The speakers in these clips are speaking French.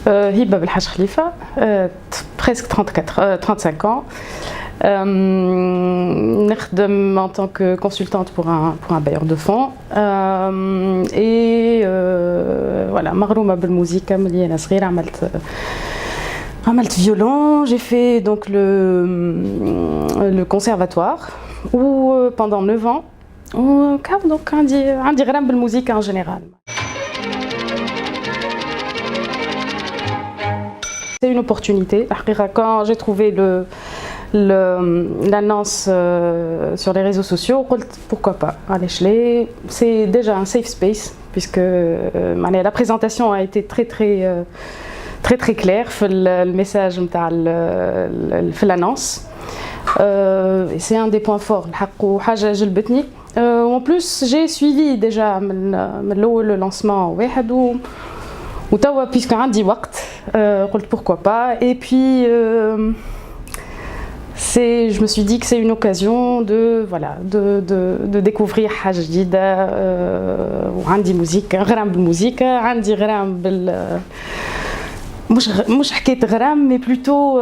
Hiba Belhaj Khalifa, presque 35 ans. نخدم en tant que consultante pour un bailleur de fonds et voilà مغرومة بالموسيقى ملي أنا صغيرة عملت violon. J'ai fait donc le conservatoire où pendant 9 ans donc عندي غرام بالموسيقى en général. C'est une opportunité. Quand j'ai trouvé l'annonce sur les réseaux sociaux, pourquoi pas. Allez, c'est déjà un safe space puisque la présentation a été très claire. Le message de l'annonce. C'est un des points forts. En plus, j'ai suivi déjà le lancement. Puisque عندي وقت قلت pourquoi pas et puis je me suis dit que c'est une occasion de découvrir حاجة جديدة وعندي موسيقى غرام بالموسيقى عندي غرام مش حكاية غرام mais plutôt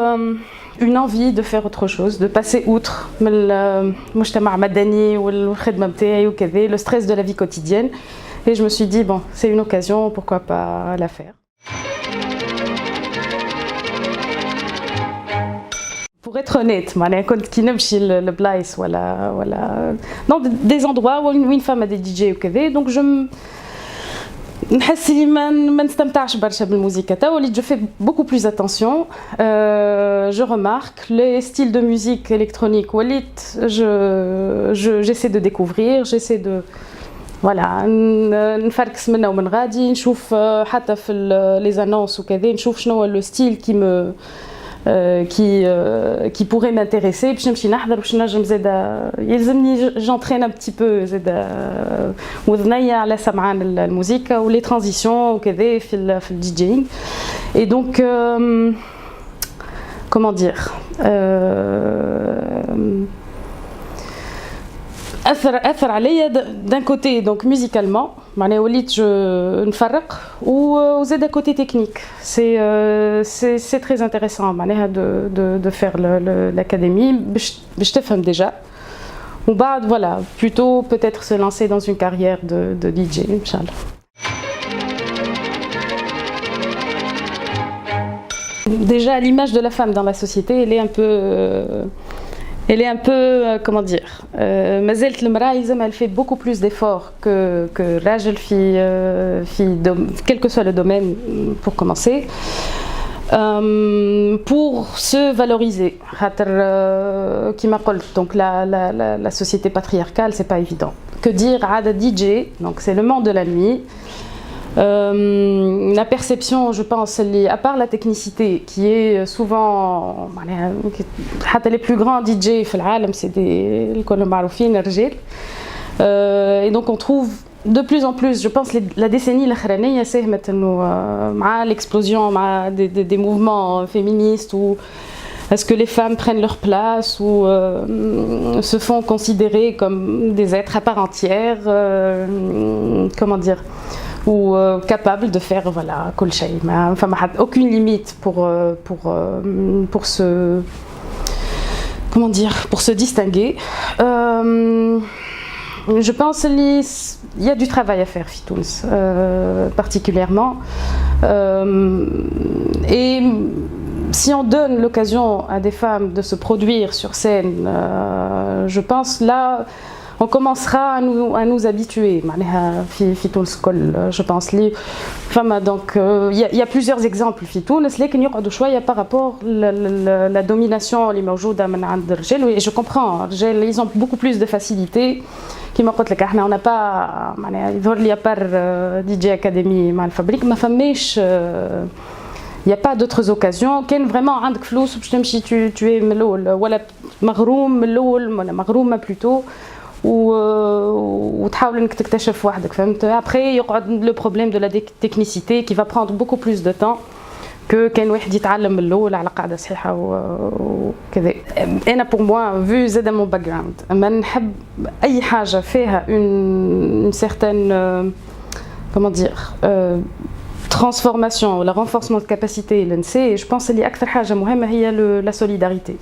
une envie de faire autre chose, de passer outre المجتمع المدني والخدمة متاعي وكذا le stress de la vie quotidienne. Et je me suis dit, bon, c'est une occasion, pourquoi pas la faire. Pour être honnête, le place, voilà, dans des endroits où une femme a des DJ ou quelque chose, donc je fais beaucoup plus attention. Je remarque les styles de musique électronique, j'essaie de découvrir, j'essaie de voilà نفركس منه ومن غادي نشوف حتى في les annonces وكذا نشوف شنو le style qui pourrait m'intéresser باش نمشي نحضر باش نجم زاد يلزمني j'entraîne un petit peu زاد وذنيا على سمعان الموسيقى ولي ترانزيسيون وكذا في الديجينغ et donc comment dire أثر عليا d'un côté donc musicalement معناها وليت نفرق وزاد côté technique c'est très intéressant معناها de faire l'académie باش تفهم déjà وبعد voilà plutôt peut-être se lancer dans une carrière de DJ Inch'Allah. Déjà l'image de la femme dans la société elle est un peu, comment dire, mazelt المرأة elle fait beaucoup plus d'efforts que راجل quel que soit le domaine pour commencer, pour se valoriser. Qui m'a dit, donc la société patriarcale, c'est pas évident. Que dire à DJ, donc c'est le monde de la nuit. La perception, je pense, à part la technicité qui est souvent les plus grands DJ في العالم c'est des الكل معروفين الرجال et donc on trouve de plus en plus, je pense la décennie الأخرانية ساهمت إنه مع l'explosion مع des mouvements féministes où est-ce que les femmes prennent leur place ou se font considérer comme des êtres à part entière, comment dire, ou capables de faire voilà كل شيء enfin aucune limite pour se comment dire pour se distinguer. Je pense qu'il y a du travail à faire في تونس particulièrement et si on donne l'occasion à des femmes de se produire sur scène, je pense là on commencera à nous habituer. Je pense donc il y a plusieurs exemples في تونس لكن يقعدوا شوية par rapport la domination اللي موجودة من عند الرجال et je comprends الرجال ils ont beaucoup plus de facilité كما قلت لك احنا on n'a pas معناها يظهر لي par DJ Academy مع الفابريك ما فماش il n'y a pas d'autres occasions. كان vraiment عندك فلوس باش تمشي tu es من الأول ولا مغروم من الأول ولا مغرومة plutôt وتحاول انك تكتشف وحدك فهمت. Après يقعد le problème de la technicité qui va prendre beaucoup plus de temps que كان واحد يتعلم من الأول على قاعدة صحيحة وكذا. أنا pour moi vu زاد mon background ما نحب أي حاجة فيها une certaine comment dire transformation ou le renforcement de capacité et je pense اللي أكثر حاجة مهمة هي la solidarité.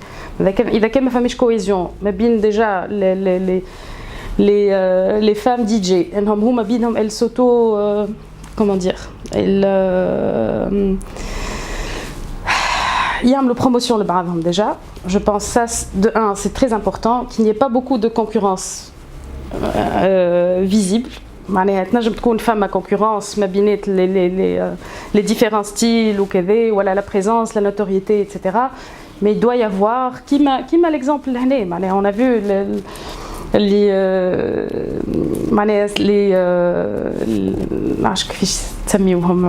إذا كان ما فماش cohésion ما بين déjà les femmes DJ انهم هما بينهم elles s'auto comment dire elles يعملوا promotion لبعضهم déjà. Je pense ça de un c'est très important qu'il n'y ait pas beaucoup de concurrence visible. معناها تنجم تكون فما concurrence ما بينات les différents styles وكذا ولا la présence la notoriété etc. mais il doit y avoir كيما l'exemple هنا معناها on a vu اللي معناها اللي نعرفش كيفاش تسميوهم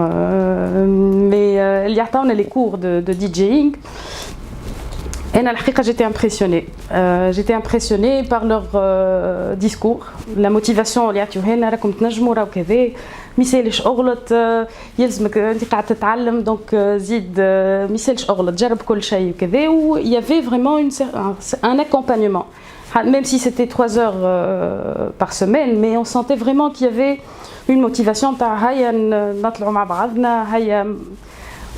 اللي يعطونا les cours de DJing. أنا الحقيقة j'étais impressionnée par leur discours, la motivation اللي يعطيو هنا راكم تنجموا راهو كذا ما يسالش اغلط يلزمك انت قاعد تتعلم دونك زيد ما يسالش اغلط جرب كل شيء وكذا و il y avait vraiment un accompagnement même si c'était 3 heures par semaine mais on sentait vraiment qu'il y avait une motivation تاع هيا نطلعوا مع بعضنا هيا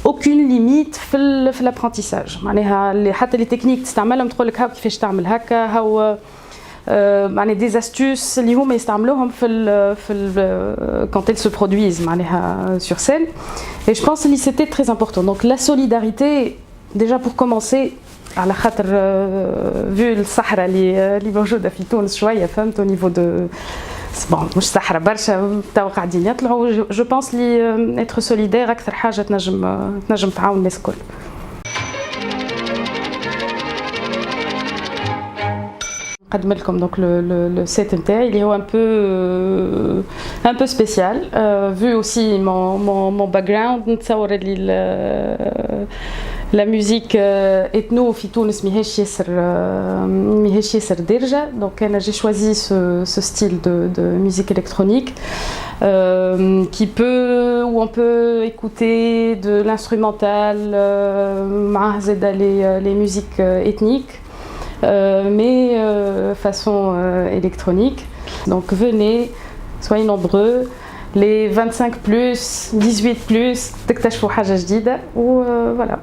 aucune limite في l'apprentissage معناها حتى les techniques تستعملهم تقول لك هاو كيفاش تعمل هكا هاو معناها des astuces اللي هما يستعملوهم quand elles se produisent معناها sur scène et je pense que c'était très important donc la solidarité déjà pour commencer على خاطر vu الصحراء اللي موجوده في تونس شويه فهمت au niveau de bon مش صحراء برشا تو قاعدين يطلعوا جو بونس لي être solidaire اكثر حاجه تنجم تعاون الناس الكل. نقدم لكم donc le set نتاعي اللي هو un peu spécial vu aussi mon background نتصور اللي la musique ethno في تونس ماهيش ياسر دارجة donc أنا j'ai choisi ce style de musique électronique où on peut écouter de l'instrumental مع زادا les musiques ethniques mais façon électronique. Donc venez, soyez nombreux, les 25+, 18+, تكتشفوا حاجة جديدة و voilà.